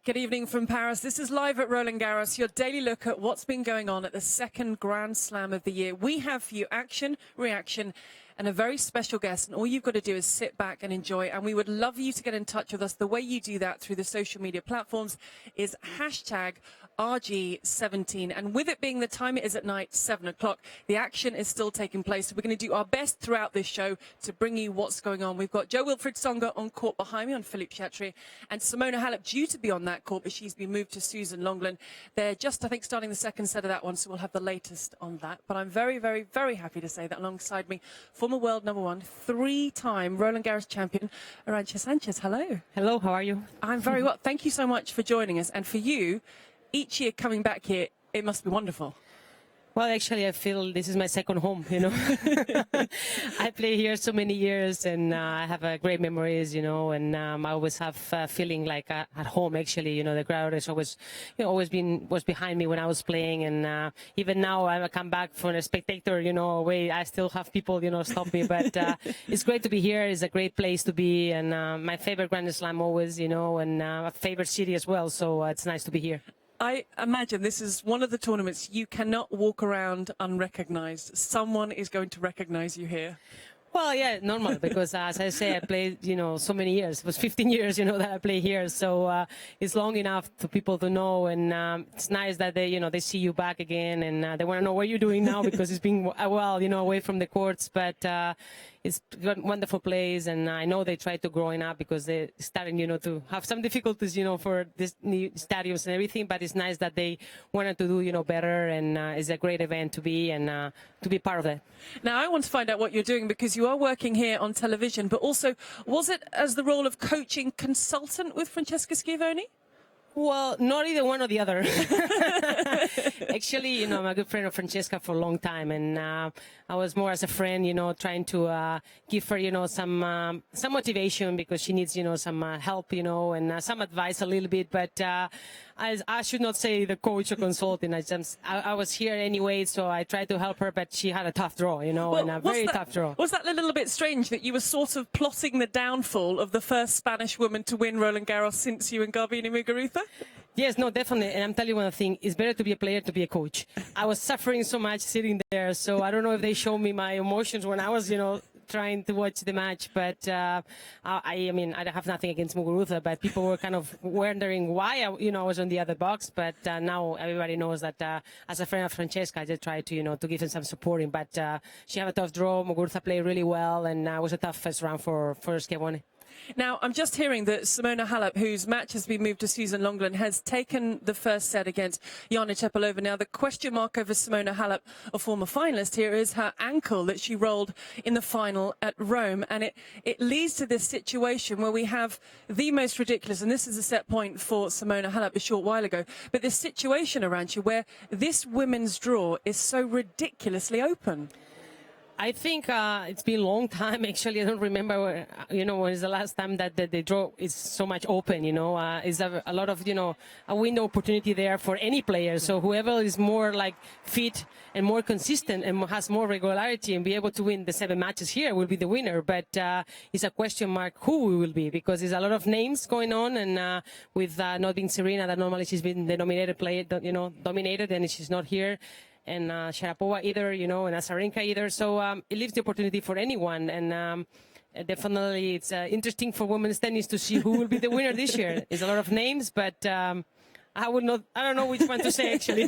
Good evening from Paris. This is Live at Roland-Garros, your daily look at what's been going on at the second Grand Slam of the year. We have for you action, reaction, and a very special guest. And all you've got to do is sit back and enjoy. And we would love you to get in touch with us. The way you do that through the social media platforms is hashtag RG17. And with it being the time it is at night, 7 o'clock, the action is still taking place. So we're going to do our best throughout this show to bring you what's going on. We've got Jo-Wilfried Tsonga on court behind me on Philippe Chatrier, and Simona Halep due to be on that court, but she's been moved to Susan Longland. They're just, I think, starting the second set of that one, so we'll have the latest on that. But I'm very, very, very happy to say that alongside me, former world number one, three-time Roland-Garros champion, Arantxa Sanchez. Hello. Hello, how are you? I'm very well. Thank you so much for joining us. And for you, each year coming back here, it must be wonderful. Well, actually, I feel this is my second home, you know. I play here so many years, and I have great memories, you know, and I always have feeling like at home, actually. You know, the crowd is always, you know, was behind me when I was playing, and even now I come back from a spectator, you know, away, I still have people, you know, stop me. But it's great to be here. It's a great place to be, and my favorite Grand Slam always, you know, and a favorite city as well, so it's nice to be here. I imagine this is one of the tournaments you cannot walk around unrecognized. Someone is going to recognize you here. Well, yeah, normal, because as I say, I played, you know, so many years. It was 15 years, you know, that I play here. So it's long enough for people to know. And it's nice that they, you know, they see you back again, and they want to know what you're doing now, because it's been a while, you know, away from the courts. But it's a wonderful place, and I know they try to growing up, because they're starting, you know, to have some difficulties, you know, for this new stadiums and everything. But it's nice that they wanted to do, you know, better, and it's a great event to be, and to be part of it. Now, I want to find out what you're doing, because you are working here on television, but also, was it as the role of coaching consultant with Francesca Schiavone? Well, not either one or the other. Actually, you know, I'm a good friend of Francesca for a long time, and I was more as a friend, you know, trying to give her, you know, some motivation, because she needs, you know, some help, you know, and some advice a little bit. But I should not say the coach or consultant. I was here anyway, so I tried to help her, but she had a tough draw, you know, well, and a very tough draw. Was that a little bit strange that you were sort of plotting the downfall of the first Spanish woman to win Roland-Garros since you and Garbiñe Muguruza? Yes, no, definitely. And I'm telling you one thing, it's better to be a player to be a coach. I was suffering so much sitting there, so I don't know if they showed me my emotions when I was, you know, trying to watch the match. But I mean, I have nothing against Muguruza, but people were kind of wondering why I was on the other box. But now everybody knows that as a friend of Francesca, I just try to, you know, to give him some supporting. But she had a tough draw. Muguruza played really well, and it was a tough first round for Schiavone. Now, I'm just hearing that Simona Halep, whose match has been moved to Susan Longland, has taken the first set against Jana Čepelova. Now, the question mark over Simona Halep, a former finalist here, is her ankle that she rolled in the final at Rome. And it leads to this situation where we have the most ridiculous, and this is a set point for Simona Halep a short while ago, but this situation, Arantxa, where this women's draw is so ridiculously open. I think it's been a long time, actually. I don't remember, you know, when is the last time that the draw is so much open, you know. Is a lot of, you know, a window opportunity there for any player. So whoever is more, like, fit and more consistent and has more regularity and be able to win the 7 matches here will be the winner. But it's a question mark who we will be, because there's a lot of names going on. And with not being Serena, that normally she's been the nominated player, you know, dominated, and she's not here. And Sharapova either, you know, and Azarenka either. So it leaves the opportunity for anyone. And definitely it's interesting for women's tennis to see who will be the winner this year. There's a lot of names, but I don't know which one to say, actually.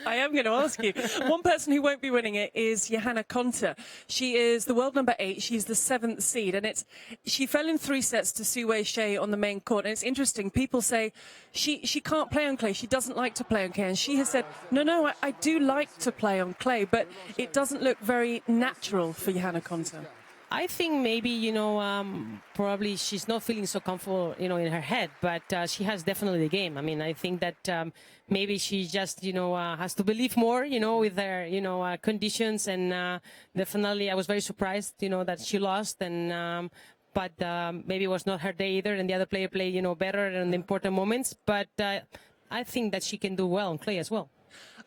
I am going to ask you. One person who won't be winning it is Johanna Konta. She is the world number 8. She's the 7th seed. And she fell in 3 sets to Su Wei-Shea on the main court. And it's interesting. People say she can't play on clay. She doesn't like to play on clay. And she has said, no, I do like to play on clay, but it doesn't look very natural for Johanna Konta. I think maybe, you know, probably she's not feeling so comfortable, you know, in her head, but she has definitely the game. I mean, I think that maybe she just, you know, has to believe more, you know, with her, you know, conditions. And definitely I was very surprised, you know, that she lost. And but maybe it was not her day either. And the other player played, you know, better in the important moments. But I think that she can do well on clay as well.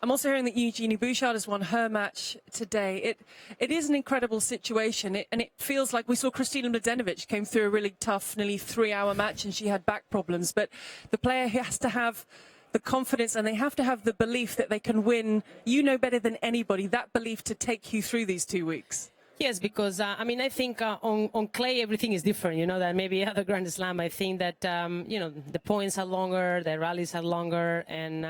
I'm also hearing that Eugenie Bouchard has won her match today. It is an incredible situation, and it feels like we saw Kristina Mladenovic came through a really tough, nearly 3-hour match, and she had back problems. But the player has to have the confidence, and they have to have the belief that they can win. You know better than anybody that belief to take you through these 2 weeks. Yes, because, I mean, I think on clay everything is different, you know, than maybe other Grand Slam. I think that, you know, the points are longer, the rallies are longer, and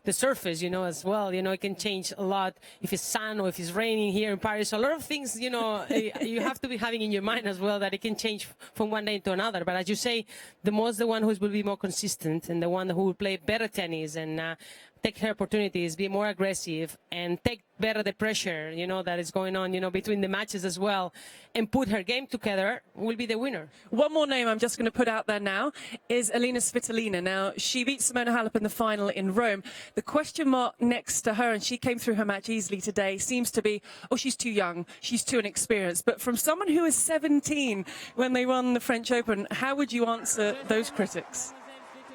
the surface, you know, as well, you know, it can change a lot if it's sun or if it's raining here in Paris. So a lot of things, you know, you have to be having in your mind as well that it can change from one day to another. But as you say, the one who will be more consistent and the one who will play better tennis and take her opportunities, be more aggressive, and take better the pressure, you know, that is going on, you know, between the matches as well, and put her game together, will be the winner. One more name I'm just going to put out there now is Elina Svitolina. Now, she beat Simona Halep in the final in Rome. The question mark next to her, and she came through her match easily today, seems to be, oh, she's too young, she's too inexperienced. But from someone who was 17 when they won the French Open, how would you answer those critics?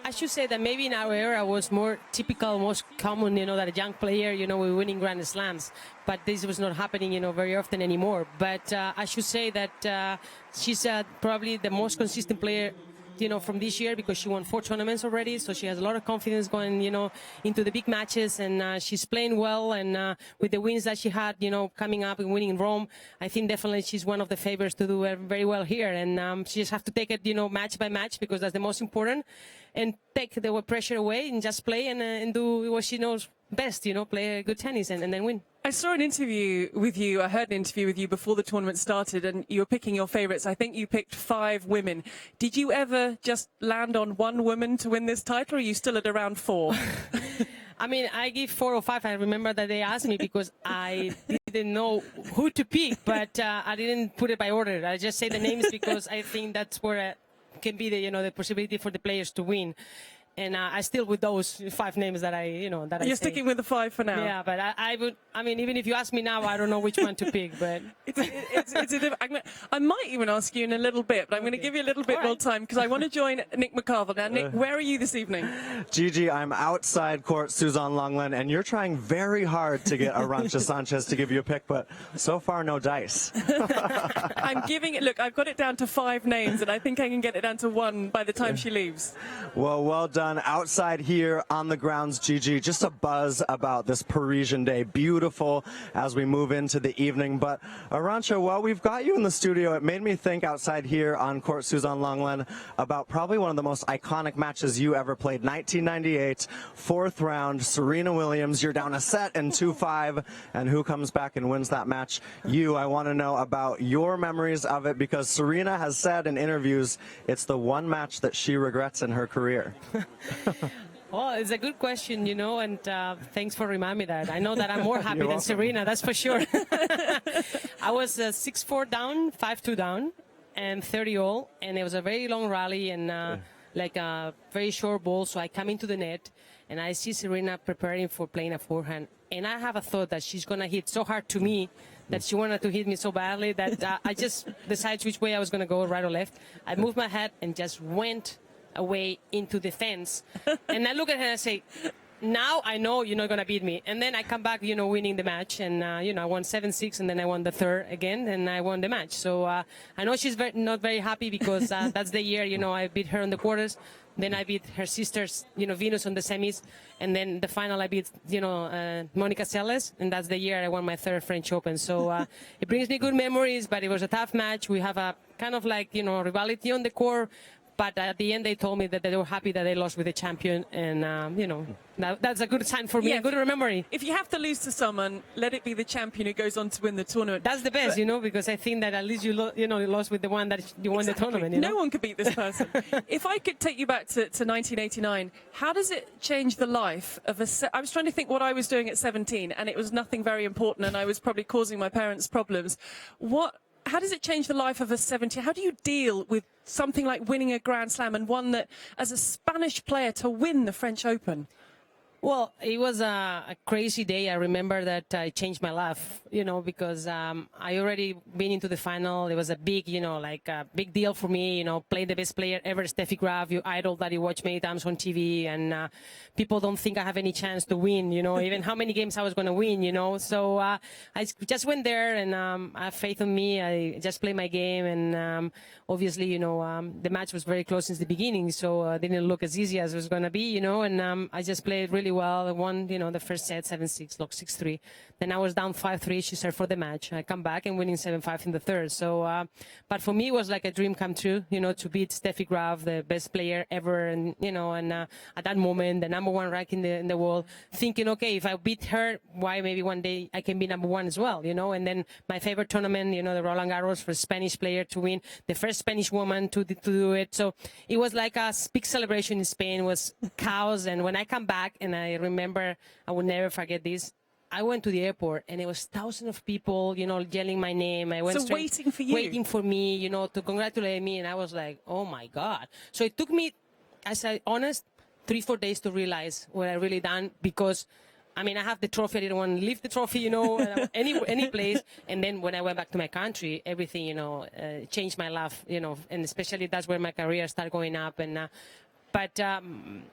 I should say that maybe in our era was more typical, most common, you know, that a young player, you know, we're winning Grand Slams. But this was not happening, you know, very often anymore. But I should say that she's probably the most consistent player, you know, from this year, because she won 4 tournaments already. So she has a lot of confidence going, you know, into the big matches, and she's playing well. And with the wins that she had, you know, coming up and winning in Rome, I think definitely she's one of the favorites to do very well here. And she just have to take it, you know, match by match, because that's the most important. And take the pressure away and just play and do what she knows best, you know, play good tennis and then win. I saw an interview with you, I heard an interview with you before the tournament started, and you were picking your favourites. I think you picked 5 women. Did you ever just land on one woman to win this title, or are you still at around 4? I mean, I give 4 or 5. I remember that they asked me because I didn't know who to pick, but I didn't put it by order. I just say the names because I think that's where can be the, you know, the possibility for the players to win. And I still with those 5 names that You're sticking with the 5 for now. Yeah, but I mean, even if you ask me now, I don't know which one to pick. But I might even ask you in a little bit, but I'm going to give you a little bit more time because I want to join Nick McCarville. Now, Nick, where are you this evening? Gigi, I'm outside court, Suzanne Lenglen, and you're trying very hard to get Arantxa Sanchez to give you a pick, but so far, no dice. I'm giving it. Look, I've got it down to 5 names, and I think I can get it down to 1 by the time she leaves. Well done. Outside here on the grounds, Gigi, just a buzz about this Parisian day. Beautiful as we move into the evening. But Arantxa, while we've got you in the studio, it made me think outside here on court, Suzanne Lenglen, about probably one of the most iconic matches you ever played. 1998, 4th round, Serena Williams. You're down a set in 2-5, and who comes back and wins that match? You. I want to know about your memories of it, because Serena has said in interviews it's the one match that she regrets in her career. Well, it's a good question, you know, and thanks for reminding me that. I know that I'm more happy than Serena, that's for sure. I was 6-4 down, 5-2 down, and 30 all, and it was a very long rally and like a very short ball, so I come into the net, and I see Serena preparing for playing a forehand, and I have a thought that she's going to hit so hard to me that she wanted to hit me so badly that I just decided which way I was going to go, right or left. I moved my head and just went away into the fence, and I look at her and I say, now I know you're not going to beat me. And then I come back, you know, winning the match, and you know, I won 7-6, and then I won the 3rd again, and I won the match. So I know she's not very happy, because that's the year, you know, I beat her in the quarters, then I beat her sisters, you know, Venus on the semis, and then the final I beat, you know, Monica Seles, and that's the year I won my 3rd French Open. So it brings me good memories, but it was a tough match. We have a kind of like, you know, rivalry on the court. But at the end, they told me that they were happy that they lost with the champion. And, you know, that's a good sign for me, a good memory. If you have to lose to someone, let it be the champion who goes on to win the tournament. That's the best, you know, because I think that at least you lost with the one that you won the tournament. You know? No one could beat this person. If I could take you back to 1989, how does it change the life of I was trying to think what I was doing at 17, and it was nothing very important, and I was probably causing my parents problems. How does it change the life of a 17? How do you deal with something like winning a Grand Slam, and one that, as a Spanish player, to win the French Open? Well, it was a crazy day. I remember that I changed my life, because I already been into the final. It was a big, like a big deal for me, play the best player ever, Steffi Graf, your idol that you watch many times on TV. And people don't think I have any chance to win, even how many games I was going to win, So I just went there and I have faith in me. I just played my game. And obviously, the match was very close since the beginning. So it didn't look as easy as it was going to be, and I just played really well. I won, the first set 7-6, lost 6-3. Then I was down 5-3. She served for the match. I come back and winning 7-5 in the third. So, but for me, it was like a dream come true, to beat Steffi Graf, the best player ever, and at that moment, the number one rank in the world, thinking, okay, if I beat her, why maybe one day I can be number one as well, And then my favorite tournament, the Roland-Garros, for a Spanish player to win, the first Spanish woman to do it. So it was like a big celebration in Spain. It was chaos, and when I come back, and I remember, I will never forget this. I went to the airport and it was thousands of people, yelling my name. I went waiting for you, waiting for me, to congratulate me. And I was like, oh my God. So it took me, as I honest, 3-4 days to realize what I really done, because I have the trophy. I didn't want to leave the trophy, any place. And then when I went back to my country, everything, changed my life, and especially that's where my career started going up. And but I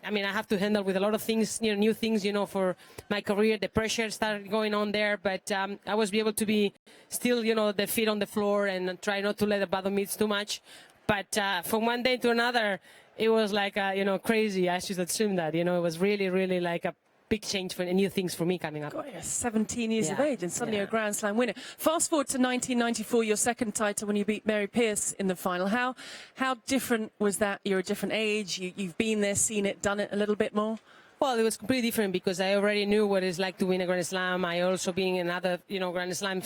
have to handle with a lot of things, new things, for my career. The pressure started going on there, but I was able to be still, the feet on the floor and try not to let the bottom meets too much. But from one day to another, it was like, crazy. I should assume that, it was really, really like a big change for new things for me coming up. God, you're 17 years of age and suddenly a Grand Slam winner. Fast forward to 1994, your second title when you beat Mary Pierce in the final. How different was that? You're a different age. You've been there, seen it, done it a little bit more. Well, it was completely different because I already knew what it's like to win a Grand Slam. I also been in other, Grand Slam,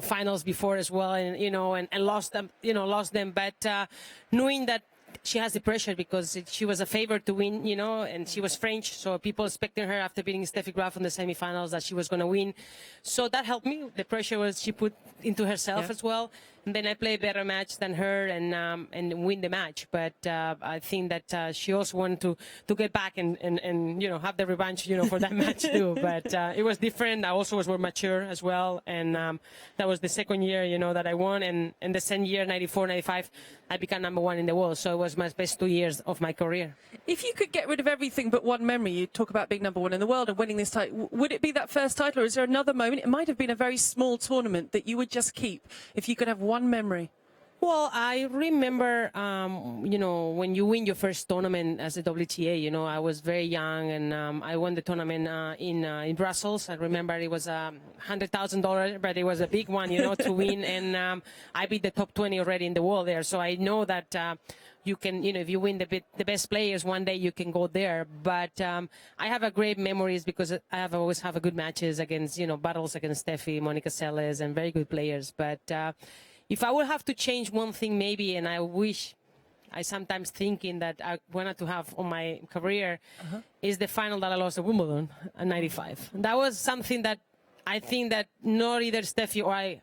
finals before as well, and lost them, But knowing that she has the pressure because she was a favorite to win, and she was French, so people expecting her after beating Steffi Graf in the semifinals that she was going to win. So that helped me. The pressure was she put into herself as well. And then I play a better match than her and win the match. But I think that she also wanted to get back and have the revanche, for that match too. But it was different. I also was more mature as well. And that was the second year, that I won. And the same year, 94, 95, I became number one in the world. So it was my best 2 years of my career. If you could get rid of everything but one memory, you talk about being number one in the world and winning this title, would it be that first title, or is there another moment? It might have been a very small tournament that you would just keep if you could have one memory. Well, I remember, when you win your first tournament as a WTA, I was very young, and I won the tournament in Brussels. I remember it was $100,000, but it was a big one, to win. And I beat the top 20 already in the world there. So I know that you can, if you win the best players, one day you can go there. But I have a great memories because I always have a good matches against, battles against Steffi, Monica Seles, and very good players. But if I would have to change one thing maybe, and I sometimes thinking that I wanted to have on my career, is the final that I lost at Wimbledon at 95. That was something that I think that not either Steffi or I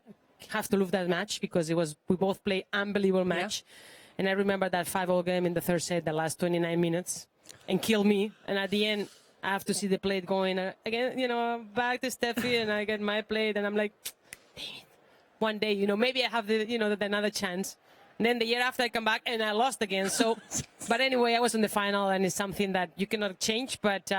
have to lose that match because we both play unbelievable match. Yeah. And I remember that 5-0 game in the third set, the last 29 minutes, and killed me. And at the end, I have to see the plate going again, back to Steffi, and I get my plate, and I'm like, dang it. One day, maybe I have another chance. And then the year after I come back and I lost again. So, but anyway, I was in the final, and it's something that you cannot change. But,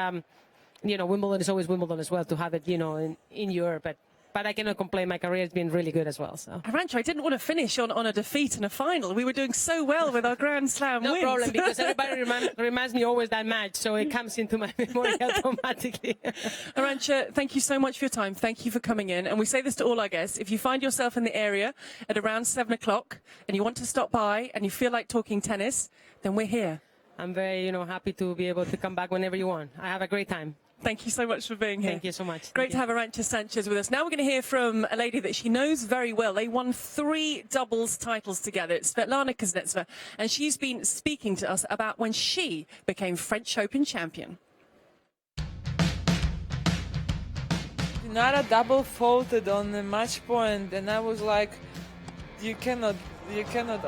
Wimbledon is always Wimbledon as well to have it, in Europe. But I cannot complain. My career has been really good as well. So. Arantxa, I didn't want to finish on a defeat in a final. We were doing so well with our Grand Slam wins. No problem, because everybody reminds me always that match, so it comes into my memory automatically. Arantxa, thank you so much for your time. Thank you for coming in. And we say this to all our guests. If you find yourself in the area at around 7 o'clock and you want to stop by and you feel like talking tennis, then we're here. I'm very, happy to be able to come back whenever you want. I have a great time. Thank you so much for being here. Thank you so much. Great to have Arantxa Sanchez with us. Now we're going to hear from a lady that she knows very well. They won 3 doubles titles together. It's Svetlana Kuznetsova, and she's been speaking to us about when she became French Open champion. Nara double faulted on the match point, and I was like, you cannot,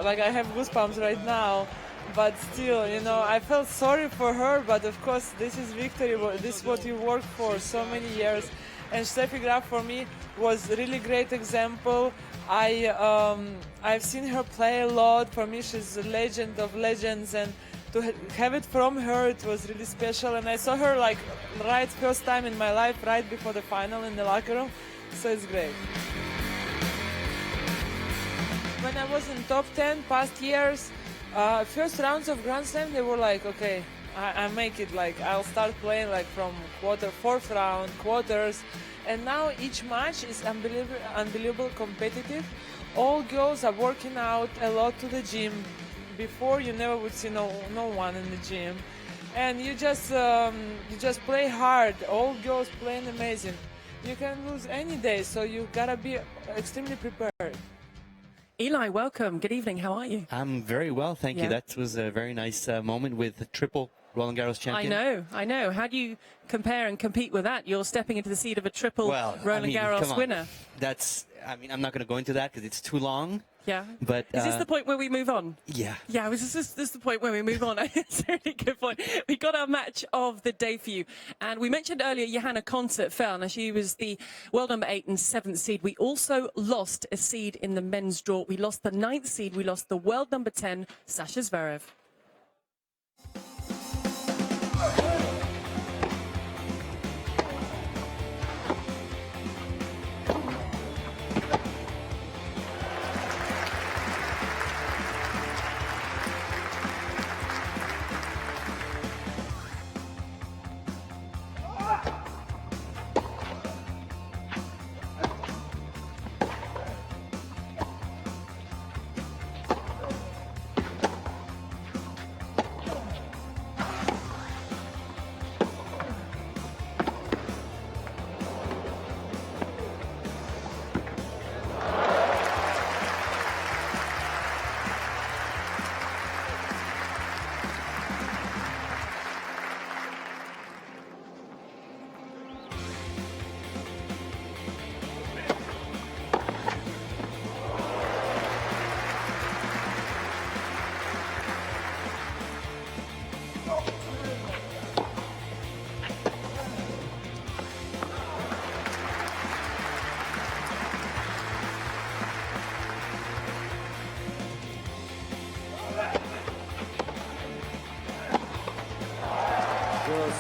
like, I have goosebumps right now. but still, you know, I felt sorry for her. But of course, this is victory. This is what you worked for so many years. And Steffi Graf for me was a really great example. I've seen her play a lot. For me, she's a legend of legends, and to have it from her, it was really special. And I saw her like right first time in my life, right before the final in the locker room. So it's great. When I was in top 10 past years, first rounds of Grand Slam, they were like, okay, I make it, like I'll start playing like from fourth round, quarters. And now each match is unbelievable competitive. All girls are working out a lot to the gym. Before you never would see no one in the gym, and you just play hard. All girls playing amazing. You can lose any day, so you gotta be extremely prepared. Eli, welcome. Good evening. How are you? I'm very well, thank you. That was a very nice moment with the triple Roland-Garros champion. I know. How do you compare and compete with that? You're stepping into the seat of a triple Roland-Garros winner. I'm not going to go into that because it's too long. Yeah. But is this the point where we move on? Yeah. Yeah, this is the point where we move on. It's a really good point. We got our match of the day for you. And we mentioned earlier Johanna Konta fell. Now, she was the world number 8 and 7th seed. We also lost a seed in the men's draw. We lost the 9th seed. We lost the world number 10, Sasha Zverev.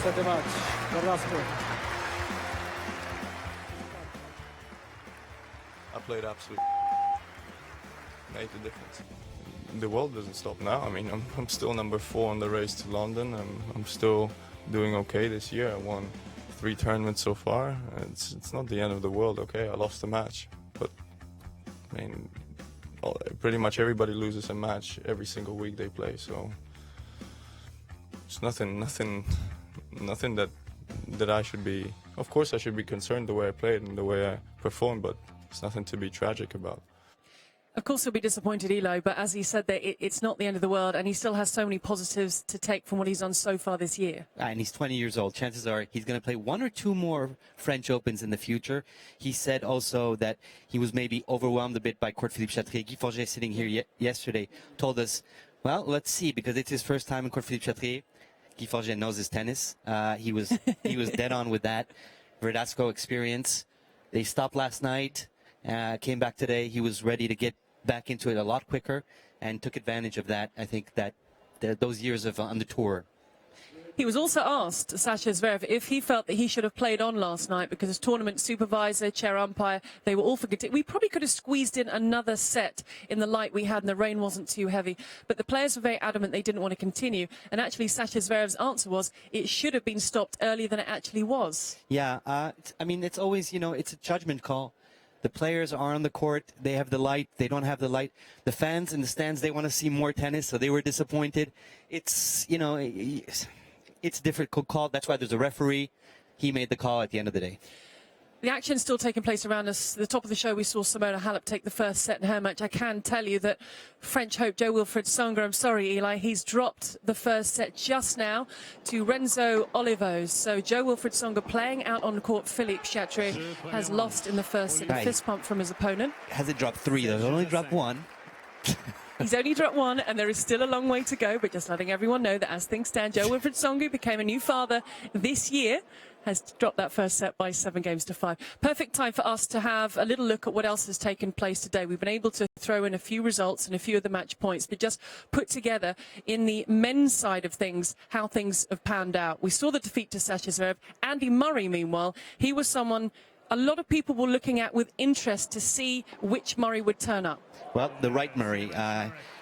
Set the match. Carrasco. I played absolutely. Made the difference. The world doesn't stop now. I mean, I'm still number 4 on the race to London. I'm still doing okay this year. I won 3 tournaments so far. It's not the end of the world. Okay, I lost a match, but I mean, pretty much everybody loses a match every single week they play. So it's nothing that I should be. Of course, I should be concerned the way I played and the way I performed, but it's nothing to be tragic about. Of course, he'll be disappointed, Eli, but as he said, that it's not the end of the world, and he still has so many positives to take from what he's done so far this year. And he's 20 years old. Chances are he's going to play 1 or 2 more French Opens in the future. He said also that he was maybe overwhelmed a bit by Court-Philippe Chatrier. Guy Forget, sitting here yesterday, told us, well, let's see, because it's his first time in Court-Philippe Chatrier. Guy Forget knows his tennis. He was dead on with that. Verdasco experience. They stopped last night, came back today. He was ready to get back into it a lot quicker and took advantage of that. I think that those years on the tour. He was also asked, Sasha Zverev, if he felt that he should have played on last night because as tournament supervisor, chair umpire, they were all for good. We probably could have squeezed in another set in the light we had and the rain wasn't too heavy. But the players were very adamant they didn't want to continue. And actually, Sasha Zverev's answer was it should have been stopped earlier than it actually was. Yeah, I mean, it's always, it's a judgment call. The players are on the court. They have the light. They don't have the light. The fans in the stands, they want to see more tennis, so they were disappointed. It's, it's a difficult call. That's why there's a referee. He made the call at the end of the day. The action's still taking place around us. At the top of the show, we saw Simona Halep take the first set in her match. I can tell you that French hope Jo-Wilfried Tsonga, I'm sorry, Eli, he's dropped the first set just now to Renzo Olivos. So Jo-Wilfried Tsonga playing out on the court. Philippe Chatrier has lost in the first set. A fist pump from his opponent. Hasn't dropped 3, though. He's only dropped 1. He's only dropped one, and there is still a long way to go, but just letting everyone know that as things stand, Jo-Wilfried Tsonga, who became a new father this year, has dropped that first set by 7-5. Perfect time for us to have a little look at what else has taken place today. We've been able to throw in a few results and a few of the match points, but just put together in the men's side of things how things have panned out. We saw the defeat to Sasha Zverev. Andy Murray, meanwhile, he was someone a lot of people were looking at with interest to see which Murray would turn up. Well, the right Murray.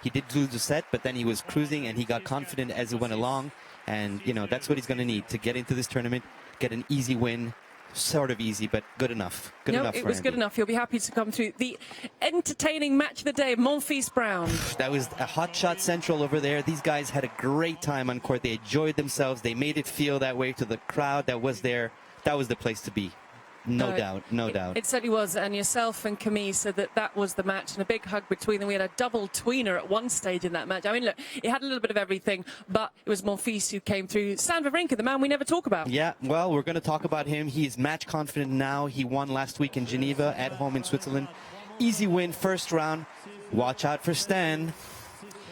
He did lose the set, but then he was cruising and he got confident as it went along. And, you know, that's what he's going to need to get into this tournament, get an easy win. Sort of easy, but good enough. Good enough for it was Andy. good enough. He'll be happy to come through. The entertaining match of the day, Monfils-Brown. That was a hot shot central over there. These guys had a great time on court. They enjoyed themselves. They made it feel that way to the crowd that was there. That was the place to be. No doubt, no doubt. It certainly was, and yourself and Camille said that that was the match, and a big hug between them. We had a double tweener at one stage in that match. I mean, look, it had a little bit of everything, but it was Monfils who came through. Stan Wawrinka, the man we never talk about. Yeah, well, we're going to talk about him. He's match confident now. He won last week in Geneva at home in Switzerland. Easy win, first round. Watch out for Stan.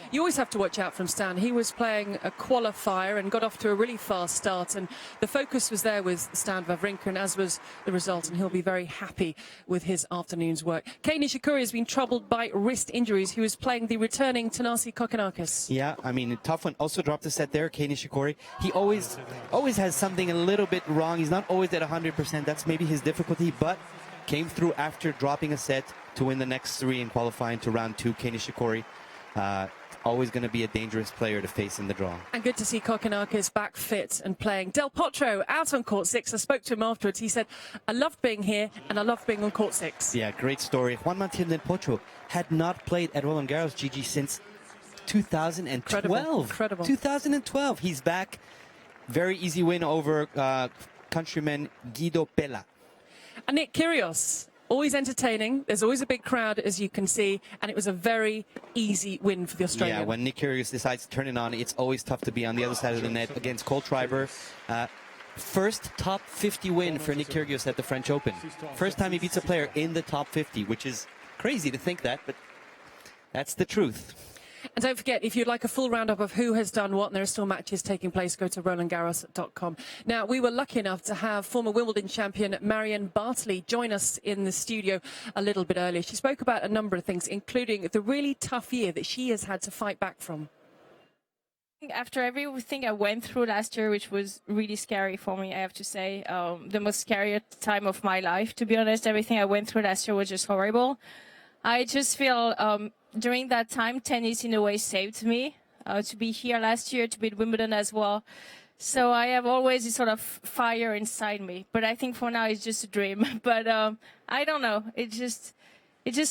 You always have to watch out from Stan. He was playing a qualifier and got off to a really fast start, and the focus was there with Stan Wawrinka, and as was the result, and he'll be very happy with his afternoon's work. Kei Nishikori has been troubled by wrist injuries. He was playing the returning Thanasi Kokkinakis. Yeah, I mean, a tough one. Also dropped a set there, Kei Nishikori. He always has something a little bit wrong. He's not always at 100%. That's maybe his difficulty, but came through after dropping a set to win the next three and qualifying to round two. Kei Nishikori. Always going to be a dangerous player to face in the draw. And good to see Kokkinakis back fit and playing. Del Potro out on court 6. I spoke to him afterwards. He said, I loved being here and I loved being on court 6. Yeah, great story. Juan Martín del Potro had not played at Roland-Garros, Gigi, since 2012. Incredible. 2012. He's back. Very easy win over countryman Guido Pella. And Nick Kyrgios, always entertaining. There's always a big crowd, as you can see, and it was a very easy win for the Australian. Yeah, when Nick Kyrgios decides to turn it on, it's always tough to be on the other side of the net against Cole Triber. First top 50 win for Nick Kyrgios at the French Open. First time he beats a player in the top 50, which is crazy to think that, but that's the truth. And don't forget, if you'd like a full roundup of who has done what, and there are still matches taking place, go to RolandGarros.com. Now, we were lucky enough to have former Wimbledon champion Marion Bartoli join us in the studio a little bit earlier. She spoke about a number of things, including the really tough year that she has had to fight back from. After everything I went through last year, which was really scary for me, I have to say, the most scary time of my life, to be honest, everything I went through last year was just horrible. I just feel during that time, tennis in a way saved me to be here last year, to be at Wimbledon as well. So I have always this sort of fire inside me. But I think for now it's just a dream. But I don't know. It's just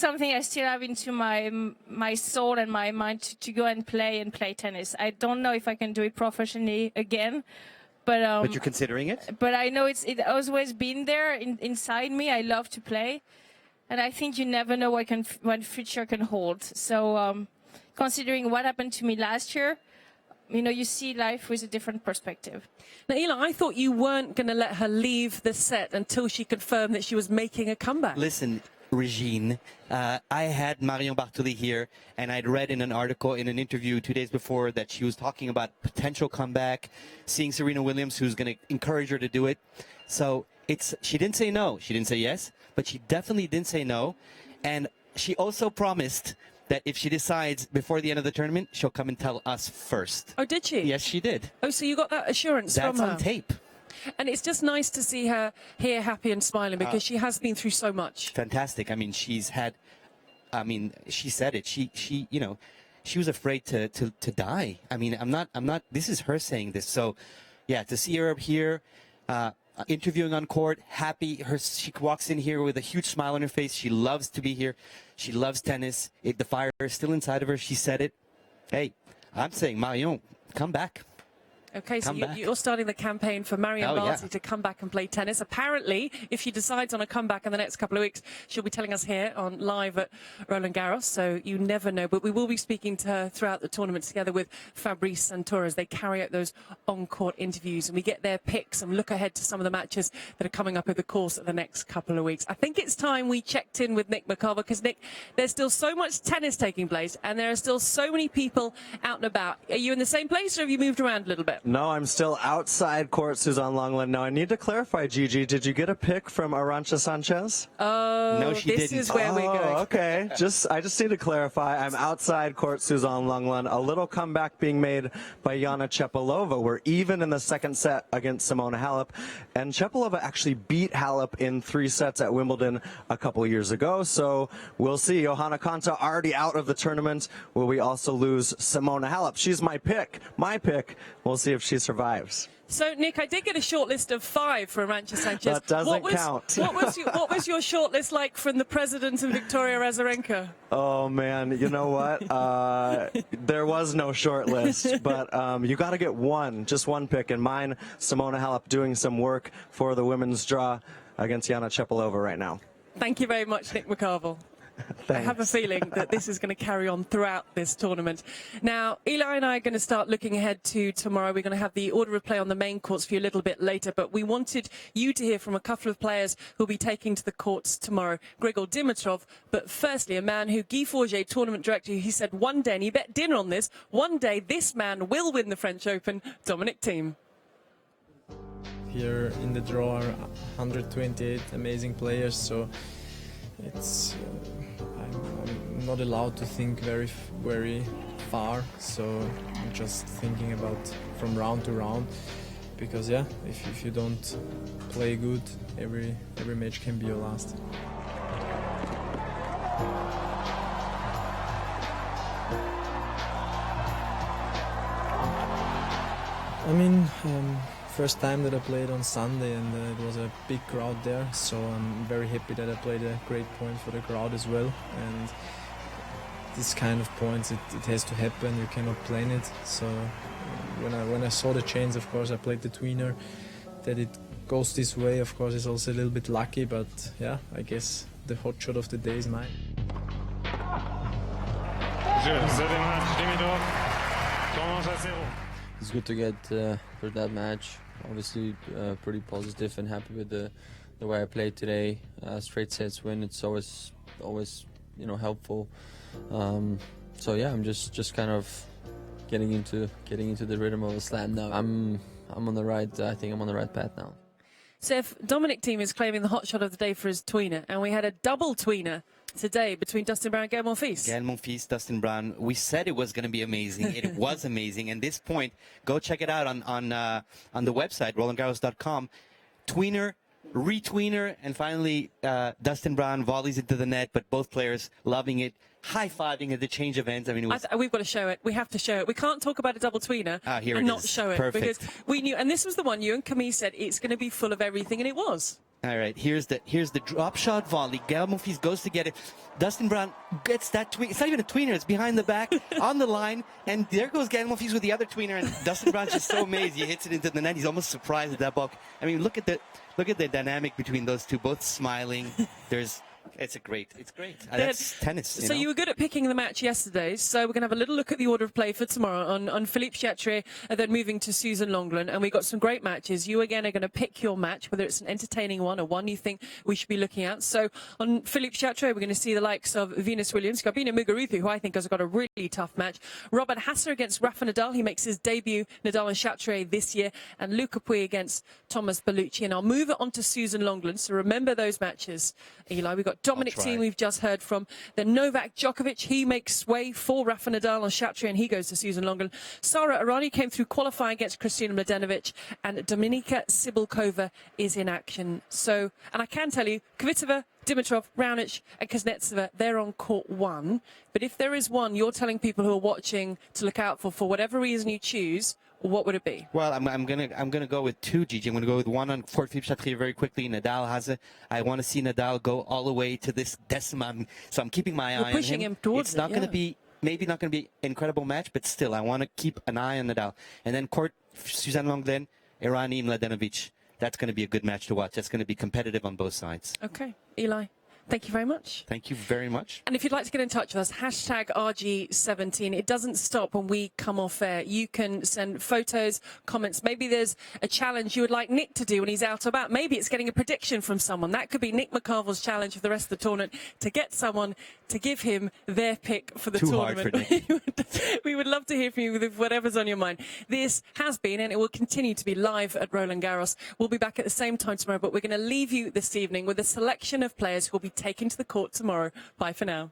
something I still have into my soul and my mind to go and play tennis. I don't know if I can do it professionally again. But you're considering it? But I know it always been there inside me. I love to play. And I think you never know what future can hold. So considering what happened to me last year, you know, you see life with a different perspective. Now, Elina, I thought you weren't going to let her leave the set until she confirmed that she was making a comeback. Listen, Regine, I had Marion Bartoli here, and I'd read in an article, in an interview 2 days before, that she was talking about potential comeback, seeing Serena Williams, who's going to encourage her to do it. So she didn't say no. She didn't say yes, but she definitely didn't say no. And she also promised that if she decides before the end of the tournament, she'll come and tell us first. Oh, did she? Yes, she did. Oh, so you got that assurance from her? That's on tape. And it's just nice to see her here happy and smiling, because she has been through so much. Fantastic. I mean, she said it. She you know, she was afraid to die. I mean, I'm not, this is her saying this. So yeah, to see her up here, interviewing on court, happy. She walks in here with a huge smile on her face. She loves to be here. She loves tennis. The fire is still inside of her. She said it. Hey, I'm saying, Marion, come back. Okay, so Come back. you're starting the campaign for Marion Oh, yeah. Bartoli to come back and play tennis. Apparently, if she decides on a comeback in the next couple of weeks, she'll be telling us here on live at Roland-Garros, so you never know. But we will be speaking to her throughout the tournament together with Fabrice Santoro as they carry out those on-court interviews, and we get their picks and look ahead to some of the matches that are coming up over the course of the next couple of weeks. I think it's time we checked in with Nick McCarver, because, Nick, there's still so much tennis taking place, and there are still so many people out and about. Are you in the same place, or have you moved around a little bit? No, I'm still outside court, Suzanne Longland. Now, I need to clarify, Gigi, did you get a pick from Arantxa Sanchez? Oh, No, she this didn't. is where we're going. Okay. I just need to clarify. I'm outside court, Suzanne Longland. A little comeback being made by Jana Čepelova. We're even in the second set against Simona Halep. And Čepelova actually beat Halep in 3 sets at Wimbledon a couple of years ago. So we'll see. Johanna Konta already out of the tournament. Will we also lose Simona Halep? She's my pick. We'll see if she survives. So, Nick, I did get a short list of 5 for Arantxa Sanchez. That doesn't count. What was your short list like from the president and Victoria Azarenka? Oh, man, you know what? There was no short list, but you got to get just one pick. And mine, Simona Halep, doing some work for the women's draw against Jana Čepelova right now. Thank you very much, Nick McCarver. I have a feeling that this is going to carry on throughout this tournament. Now, Eli and I are going to start looking ahead to tomorrow. We're going to have the order of play on the main courts for you a little bit later, but we wanted you to hear from a couple of players who'll be taking to the courts tomorrow. Grigor Dimitrov, but firstly, a man who Guy Forget, tournament director, he said one day, and he bet dinner on this, one day this man will win the French Open, Dominic Thiem. Here in the draw are 128 amazing players, so it's I'm not allowed to think very far, so I'm just thinking about from round to round, because yeah, if you don't play good, every match can be your last. I mean, first time that I played on Sunday, and it was a big crowd there, so I'm very happy that I played a great point for the crowd as well. And this kind of points, it has to happen, you cannot plan it. So when I saw the chance, of course I played the tweener. That it goes this way, of course, is also a little bit lucky, but yeah, I guess the hot shot of the day is mine. It's good to get for that match. Obviously pretty positive and happy with the way I played today. Straight sets win, it's always helpful. So yeah, I'm just kind of getting into the rhythm of a slam now. I'm on the right. I think I'm on the right path now. So if Dominic Thiem is claiming the hot shot of the day for his tweener, and we had a double tweener today between Dustin Brown and Gaël Monfils. Gaël Monfils, Dustin Brown. We said it was going to be amazing. It was amazing. And this point, go check it out on the website, RolandGarros.com. Tweener, retweener, and finally Dustin Brown volleys into the net, but both players loving it, high-fiving at the change of ends. I mean, it was... we've got to show it. We have to show it. We can't talk about a double tweener here and it not is. show it. Perfect. Because we knew, and this was the one you and Camille said it's going to be full of everything, and it was. All right, here's the drop shot volley. Gaël Monfils goes to get it. Dustin Brown gets that tweener. It's not even a tweener. It's behind the back on the line. And there goes Gaël Monfils with the other tweener. And Dustin Brown's just so amazed. He hits it into the net. He's almost surprised at that ball. I mean, look at the dynamic between those two, both smiling. It's great. That's tennis. So you were good at picking the match yesterday. So we're going to have a little look at the order of play for tomorrow on Philippe Chatrier, and then moving to Suzanne Longland. And we got some great matches. You again are going to pick your match, whether it's an entertaining one or one you think we should be looking at. So on Philippe Chatrier, we're going to see the likes of Venus Williams, Garbine Muguruza, who I think has got a really tough match. Robert Hasser against Rafa Nadal. He makes his debut, Nadal and Chatrier, this year. And Luca Pouille against Thomas Bellucci. And I'll move it on to Suzanne Longland. So remember those matches, Eli. We've got Dominic Thiem, we've just heard from. Then Novak Djokovic, he makes way for Rafa Nadal on Chatrier, and he goes to Suzanne Longland. Sara Errani came through qualifying against Kristina Mladenovic, and Dominika Sibylkova is in action. So, and I can tell you, Kvitova, Dimitrov, Raonic and Kuznetsova, they're on court 1. But if there is one you're telling people who are watching to look out for whatever reason you choose, what would it be? Well, I'm gonna go with 2, Gigi. I'm gonna go with 1 on Court Philippe Chatrier very quickly. Nadal has it. I want to see Nadal go all the way to this decima. So I'm keeping my eye on him. Pushing him towards it's not going to be, maybe not going to be an incredible match, but still, I want to keep an eye on Nadal. And then Court Suzanne Lenglen, Irani Mladenovic. That's going to be a good match to watch. That's going to be competitive on both sides. Okay, Eli, thank you very much. Thank you very much. And if you'd like to get in touch with us, hashtag RG17. It doesn't stop when we come off air. You can send photos, comments. Maybe there's a challenge you would like Nick to do when he's out and about. Maybe it's getting a prediction from someone. That could be Nick McCarville's challenge for the rest of the tournament, to get someone to give him their pick for the Too tournament. hard for Nick. We would love to hear from you with whatever's on your mind. This has been, and it will continue to be, live at Roland-Garros. We'll be back at the same time tomorrow, but we're going to leave you this evening with a selection of players who will be taken to the court tomorrow. Bye for now.